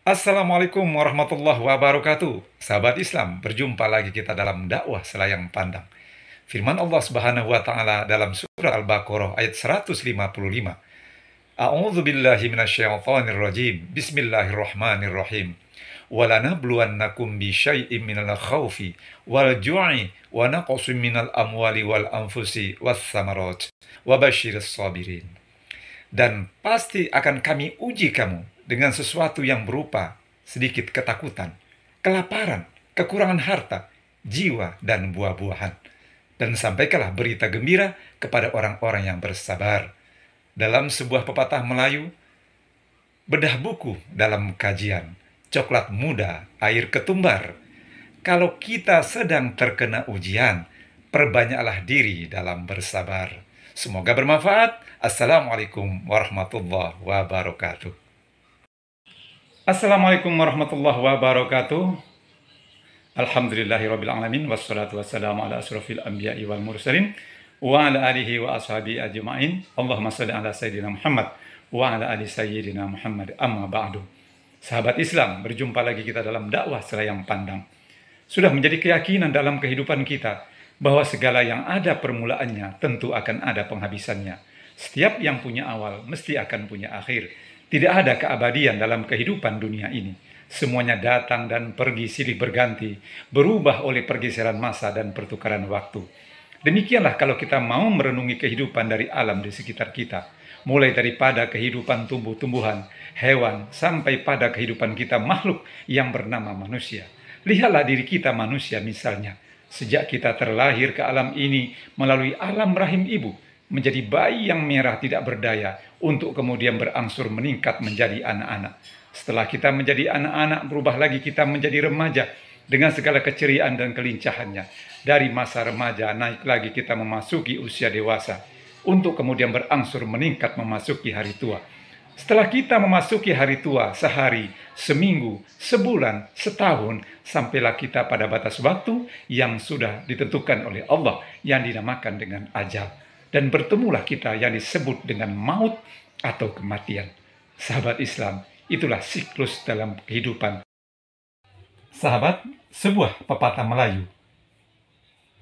Assalamualaikum warahmatullahi wabarakatuh. Sahabat Islam, berjumpa lagi kita dalam dakwah selayang pandang. Firman Allah Subhanahu wa taala dalam surah Al-Baqarah ayat 155. A'udzu billahi minasyaitonir rajim. Bismillahirrahmanirrahim. Walanabluwannakum bisyai'im minal khaufi wal ju'i wa naqsin minal amwali wal anfusi was samarat wa basyiris sabirin. Dan pasti akan kami uji kamu dengan sesuatu yang berupa sedikit ketakutan, kelaparan, kekurangan harta, jiwa, dan buah-buahan. Dan sampaikanlah berita gembira kepada orang-orang yang bersabar. Dalam sebuah pepatah Melayu, bedah buku dalam kajian, coklat muda, air ketumbar. Kalau kita sedang terkena ujian, perbanyaklah diri dalam bersabar. Semoga bermanfaat. Assalamualaikum warahmatullahi wabarakatuh. Assalamualaikum warahmatullahi wabarakatuh. Alhamdulillahirabbil alamin wassalatu wassalamu ala asrofil anbiya'i wal mursalin wa ala alihi wa ashabihi ajma'in. Allahumma shalli ala sayyidina Muhammad wa ala ali sayyidina Muhammad, amma ba'du. Sahabat Islam, berjumpa lagi kita dalam dakwah selayang pandang. Sudah menjadi keyakinan dalam kehidupan kita bahwa segala yang ada permulaannya tentu akan ada penghabisannya. Setiap yang punya awal mesti akan punya akhir. Tidak ada keabadian dalam kehidupan dunia ini. Semuanya datang dan pergi silih berganti, berubah oleh pergeseran masa dan pertukaran waktu. Demikianlah kalau kita mau merenungi kehidupan dari alam di sekitar kita, mulai daripada kehidupan tumbuh-tumbuhan, hewan, sampai pada kehidupan kita makhluk yang bernama manusia. Lihatlah diri kita manusia misalnya. Sejak kita terlahir ke alam ini melalui alam rahim ibu, menjadi bayi yang merah tidak berdaya, untuk kemudian berangsur meningkat menjadi anak-anak. Setelah kita menjadi anak-anak, berubah lagi kita menjadi remaja dengan segala keceriaan dan kelincahannya. Dari masa remaja naik lagi kita memasuki usia dewasa, untuk kemudian berangsur meningkat memasuki hari tua. Setelah kita memasuki hari tua, sehari, seminggu, sebulan, setahun, sampailah kita pada batas waktu yang sudah ditentukan oleh Allah yang dinamakan dengan ajal. Dan bertemulah kita yang disebut dengan maut atau kematian. Sahabat Islam, itulah siklus dalam kehidupan. Sahabat, sebuah pepatah Melayu.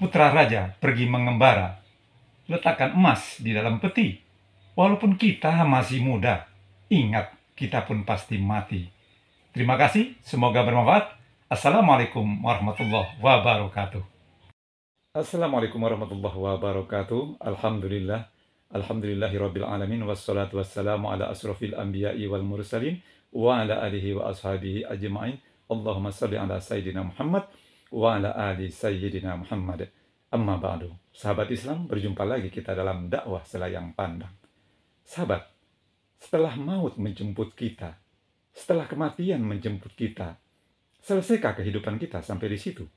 Putra raja pergi mengembara, letakkan emas di dalam peti. Walaupun kita masih muda, ingat, kita pun pasti mati. Terima kasih, semoga bermanfaat. Assalamualaikum warahmatullahi wabarakatuh. Assalamualaikum warahmatullahi wabarakatuh. Alhamdulillahirabbil alamin wassalatu wassalamu ala asrofil anbiya'i wal mursalin wa ala alihi wa ashabihi ajma'in. Allahumma shalli ala sayyidina Muhammad wa ala ali sayyidina Muhammad. Amma ba'du. Sahabat Islam, berjumpa lagi kita dalam dakwah selayang pandang. Sahabat, setelah maut menjemput kita, setelah kematian menjemput kita, selesaikah kehidupan kita sampai di situ?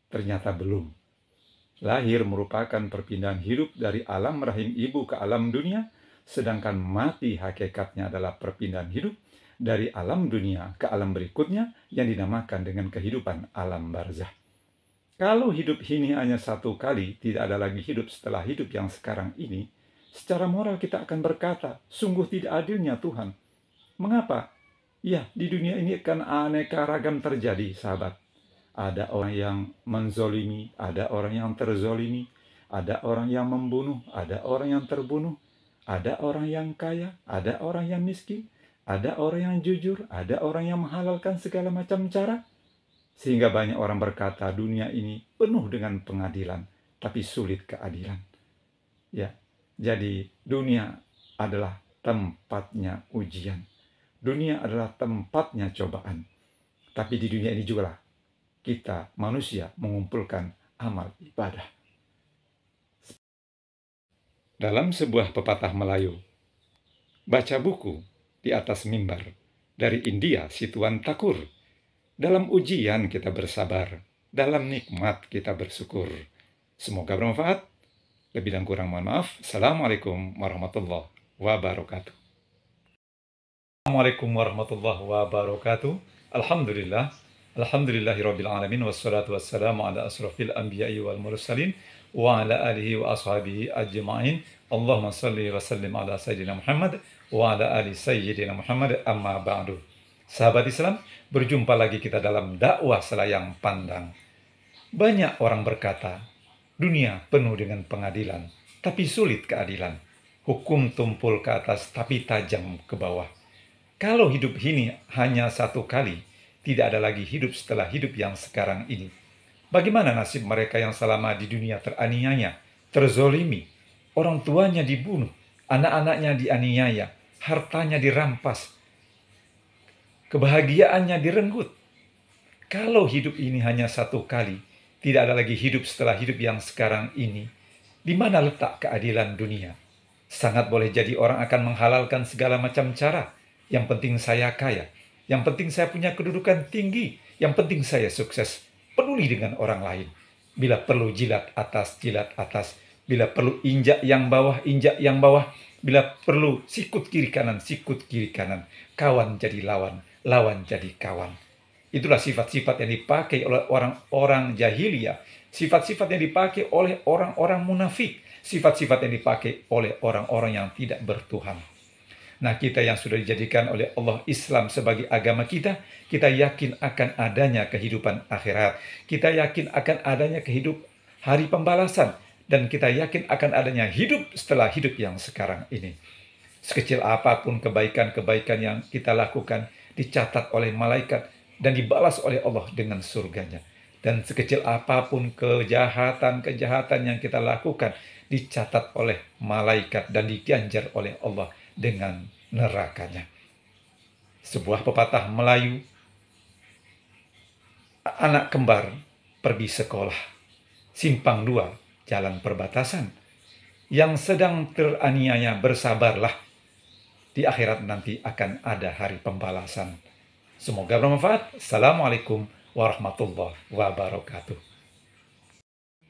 Ternyata belum. Lahir merupakan perpindahan hidup dari alam rahim ibu ke alam dunia, sedangkan mati hakikatnya adalah perpindahan hidup dari alam dunia ke alam berikutnya yang dinamakan dengan kehidupan alam barzah. Kalau hidup ini hanya satu kali, tidak ada lagi hidup setelah hidup yang sekarang ini, secara moral kita akan berkata, sungguh tidak adilnya Tuhan. Mengapa? Ya, di dunia ini kan aneka ragam terjadi, sahabat. Ada orang yang menzolimi, ada orang yang terzolimi, ada orang yang membunuh, ada orang yang terbunuh, ada orang yang kaya, ada orang yang miskin, ada orang yang jujur, ada orang yang menghalalkan segala macam cara. Sehingga banyak orang berkata dunia ini penuh dengan pengadilan, tapi sulit keadilan. Ya, jadi dunia adalah tempatnya ujian. Dunia adalah tempatnya cobaan. Tapi di dunia ini juga lah kita manusia mengumpulkan amal ibadah. Dalam sebuah pepatah Melayu, baca buku di atas mimbar, dari India si Tuan Takur. Dalam ujian kita bersabar, dalam nikmat kita bersyukur. Semoga bermanfaat. Lebih dan kurang mohon maaf. Assalamualaikum warahmatullahi wabarakatuh. Assalamualaikum warahmatullahi wabarakatuh. Alhamdulillahirabbil alamin wassalatu wassalamu ala asrofil anbiya'i wal mursalin wa ala alihi wa ashabihi ajma'in. Allahumma shalli wa sallim ala sayyidina Muhammad wa ala ali sayyidina Muhammad, amma ba'du. Sahabat Islam, berjumpa lagi kita dalam dakwah selayang pandang. Banyak orang berkata, dunia penuh dengan pengadilan, tapi sulit keadilan. Hukum tumpul ke atas, tapi tajam ke bawah. Kalau hidup ini hanya satu kali, tidak ada lagi hidup setelah hidup yang sekarang ini. Bagaimana nasib mereka yang selama di dunia teraniaya, terzolimi, orang tuanya dibunuh, anak-anaknya dianiaya, hartanya dirampas, kebahagiaannya direnggut. Kalau hidup ini hanya satu kali, tidak ada lagi hidup setelah hidup yang sekarang ini. Di mana letak keadilan dunia? Sangat boleh jadi orang akan menghalalkan segala macam cara. Yang penting saya kaya. Yang penting saya punya kedudukan tinggi. Yang penting saya sukses. Peduli dengan orang lain. Bila perlu jilat atas, jilat atas. Bila perlu injak yang bawah, injak yang bawah. Bila perlu sikut kiri kanan, sikut kiri kanan. Kawan jadi lawan, lawan jadi kawan. Itulah sifat-sifat yang dipakai oleh orang-orang jahiliyah. Sifat-sifat yang dipakai oleh orang-orang munafik. Sifat-sifat yang dipakai oleh orang-orang yang tidak bertuhan. Nah, kita yang sudah dijadikan oleh Allah Islam sebagai agama kita yakin akan adanya kehidupan akhirat. Kita yakin akan adanya kehidupan hari pembalasan. Dan kita yakin akan adanya hidup setelah hidup yang sekarang ini. Sekecil apapun kebaikan-kebaikan yang kita lakukan dicatat oleh malaikat dan dibalas oleh Allah dengan surganya. Dan sekecil apapun kejahatan-kejahatan yang kita lakukan dicatat oleh malaikat dan diganjar oleh Allah dengan nerakanya. Sebuah pepatah Melayu, anak kembar pergi sekolah, simpang dua jalan perbatasan. Yang sedang teraniaya bersabarlah, di akhirat nanti akan ada hari pembalasan. Semoga bermanfaat. Assalamualaikum warahmatullahi wabarakatuh.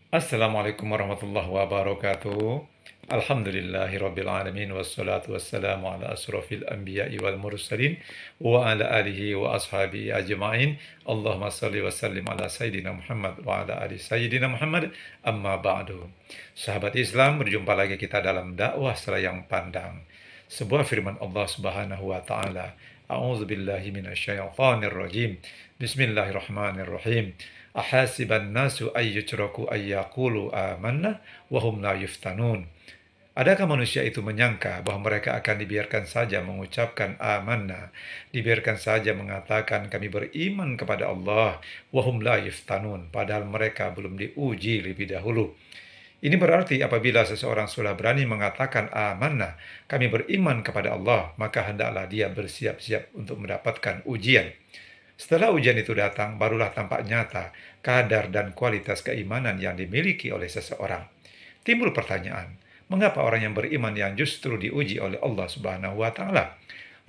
Assalamualaikum warahmatullahi wabarakatuh. Alhamdulillahirrabbilalamin. Wassalatu wassalamu ala asrafil anbiya'i wal mursalin. Wa ala alihi wa ashabihi ajma'in. Allahumma salli wa sallim ala Sayyidina Muhammad wa ala ali Sayyidina Muhammad. Amma ba'du. Sahabat Islam, berjumpa lagi kita dalam dakwah selayang pandang. Sebuah firman Allah Subhanahu wa Ta'ala. A'udzu billahi minasyaitonir rajim. Bismillahirrahmanirrahim. Ahasiban nasu ayyutraku ayyaqulu amanna wa hum la yuftanun. Adakah manusia itu menyangka bahwa mereka akan dibiarkan saja mengucapkan amanna, dibiarkan saja mengatakan kami beriman kepada Allah, wa hum la yuftanun, padahal mereka belum diuji lebih dahulu. Ini berarti apabila seseorang sudah berani mengatakan amanah, kami beriman kepada Allah, maka hendaklah dia bersiap-siap untuk mendapatkan ujian. Setelah ujian itu datang, barulah tampak nyata kadar dan kualitas keimanan yang dimiliki oleh seseorang. Timbul pertanyaan, mengapa orang yang beriman yang justru diuji oleh Allah Subhanahu wa Ta'ala?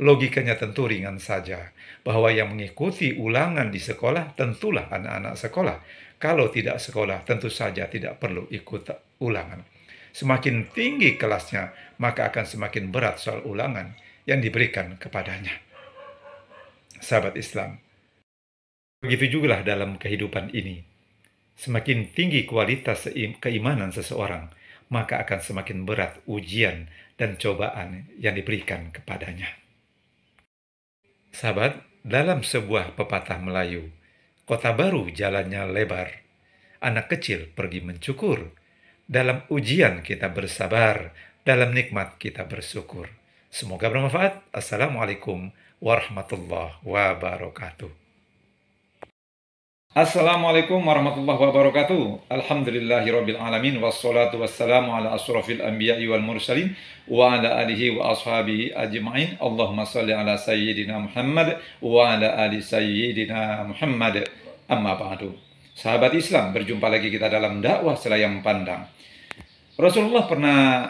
Logikanya tentu ringan saja, bahwa yang mengikuti ulangan di sekolah tentulah anak-anak sekolah. Kalau tidak sekolah, tentu saja tidak perlu ikut ulangan. Semakin tinggi kelasnya, maka akan semakin berat soal ulangan yang diberikan kepadanya. Sahabat Islam, begitu juga dalam kehidupan ini. Semakin tinggi kualitas keimanan seseorang, maka akan semakin berat ujian dan cobaan yang diberikan kepadanya. Sahabat, dalam sebuah pepatah Melayu, kota baru jalannya lebar, anak kecil pergi mencukur. Dalam ujian kita bersabar, dalam nikmat kita bersyukur. Semoga bermanfaat. Assalamualaikum warahmatullahi wabarakatuh. Assalamualaikum warahmatullahi wabarakatuh. Alhamdulillahirrabbilalamin. Wassalatu wassalamu ala asrafil anbiya'i wal mursalin. Wa ala alihi wa ashabihi ajma'in. Allahumma salli ala Sayyidina Muhammad. Wa ala ali Sayyidina Muhammad. Amma ba'du. Sahabat Islam, berjumpa lagi kita dalam dakwah selayang pandang. Rasulullah pernah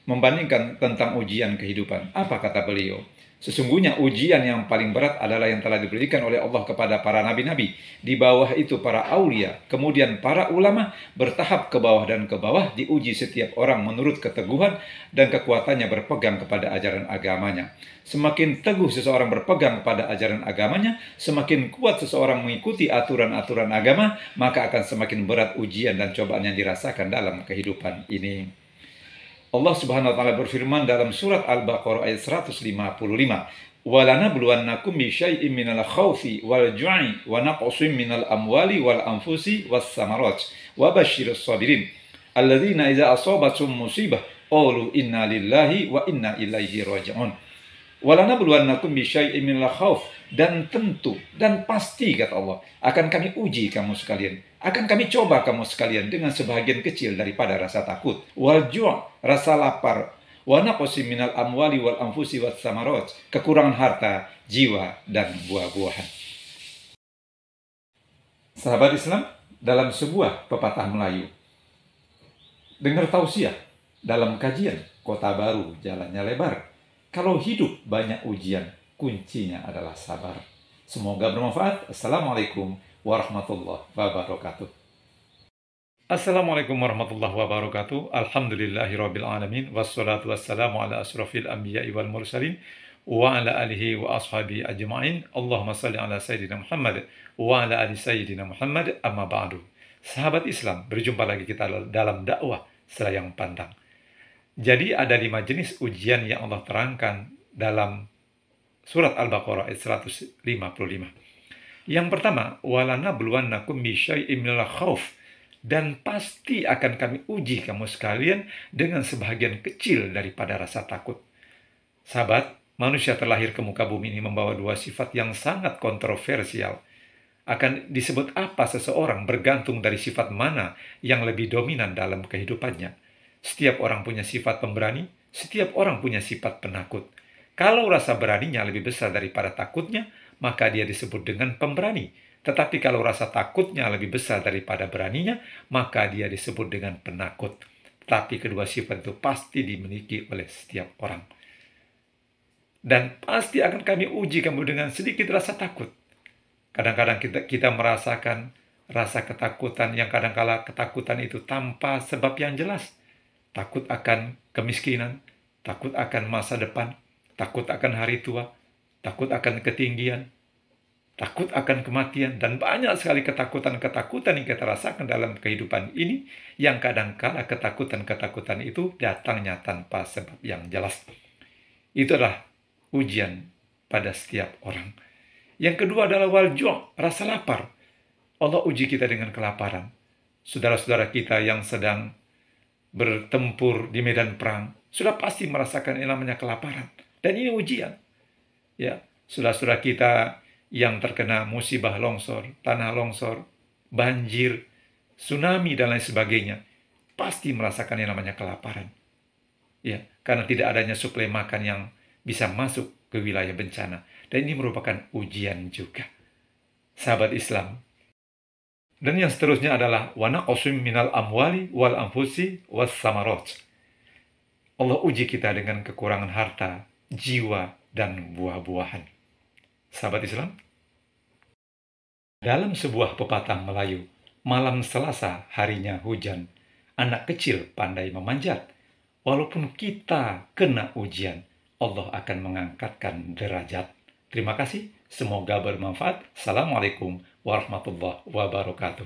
membandingkan tentang ujian kehidupan. Apa kata beliau? Sesungguhnya ujian yang paling berat adalah yang telah diberikan oleh Allah kepada para nabi-nabi. Di bawah itu para aulia, kemudian para ulama, bertahap ke bawah dan ke bawah, diuji setiap orang menurut keteguhan dan kekuatannya berpegang kepada ajaran agamanya. Semakin teguh seseorang berpegang kepada ajaran agamanya, semakin kuat seseorang mengikuti aturan-aturan agama, maka akan semakin berat ujian dan cobaan yang dirasakan dalam kehidupan ini. Allah Subhanahu wa Ta'ala berfirman dalam surat Al-Baqarah ayat 155, walanabluwannakum bisyai'im minal khawfi wal ju'i wa naqsin minal amwali wal anfusi was samarat wa basyirus sabirin alladzina idza asabatum musibah qalu inna lillahi wa inna ilaihi raji'un. Walanabluwannakum bisyai'im minal khawf, dan tentu dan pasti kata Allah akan kami uji kamu sekalian, akan kami coba kamu sekalian dengan sebahagian kecil daripada rasa takut, wal ju', rasa lapar, wa naqsin minal amwali wal anfusi was samarat, kekurangan harta, jiwa dan buah-buahan. Sahabat Islam, dalam sebuah pepatah Melayu, dengar tausiah dalam kajian Kota Baru jalannya lebar. Kalau hidup banyak ujian, kuncinya adalah sabar. Semoga bermanfaat. Assalamualaikum warahmatullahi wabarakatuh. Assalamualaikum warahmatullahi wabarakatuh. Alhamdulillahirabbil alamin, wassalatu wassalamu ala asrofil anbiya'i wal mursalin wa ala alihi wa ashabi ajma'in. Allahumma salli ala sayyidina Muhammad wa ala ali sayyidina Muhammad, amma ba'du. Sahabat Islam, berjumpa lagi kita dalam dakwah Selayang Pandang. Jadi ada 5 jenis ujian yang Allah terangkan dalam surat Al-Baqarah ayat 155. Yang pertama, walanabluwannakum bisyai'im minal khauf, dan pasti akan kami uji kamu sekalian dengan sebahagian kecil daripada rasa takut. Sahabat, manusia terlahir ke muka bumi ini membawa 2 sifat yang sangat kontroversial. Akan disebut apa seseorang bergantung dari sifat mana yang lebih dominan dalam kehidupannya. Setiap orang punya sifat pemberani, setiap orang punya sifat penakut. Kalau rasa beraninya lebih besar daripada takutnya, maka dia disebut dengan pemberani. Tetapi kalau rasa takutnya lebih besar daripada beraninya, maka dia disebut dengan penakut. Tapi kedua sifat itu pasti dimiliki oleh setiap orang. Dan pasti akan kami uji kamu dengan sedikit rasa takut. Kadang-kadang kita merasakan rasa ketakutan yang kadang-kala ketakutan itu tanpa sebab yang jelas. Takut akan kemiskinan, takut akan masa depan, takut akan hari tua, takut akan ketinggian, takut akan kematian, dan banyak sekali ketakutan-ketakutan yang kita rasakan dalam kehidupan ini, yang kadang-kala ketakutan-ketakutan itu datangnya tanpa sebab yang jelas. Itu adalah ujian pada setiap orang. Yang kedua adalah wal-ju', rasa lapar. Allah uji kita dengan kelaparan. Saudara-saudara kita yang sedang bertempur di medan perang sudah pasti merasakan yang namanya kelaparan, dan ini ujian. Ya, saudara-saudara kita yang terkena musibah longsor, tanah longsor, banjir, tsunami dan lain sebagainya, pasti merasakan yang namanya kelaparan. Ya, karena tidak adanya suplai makan yang bisa masuk ke wilayah bencana, dan ini merupakan ujian juga. Sahabat Islam, dan yang seterusnya adalah wa naqsim minal amwali wal anfusi was samarat. Allah uji kita dengan kekurangan harta, jiwa, dan buah-buahan. Sahabat Islam, dalam sebuah pepatah Melayu, malam Selasa harinya hujan, anak kecil pandai memanjat. Walaupun kita kena ujian, Allah akan mengangkatkan derajat. Terima kasih. Semoga bermanfaat. Assalamualaikum warahmatullahi wabarakatuh.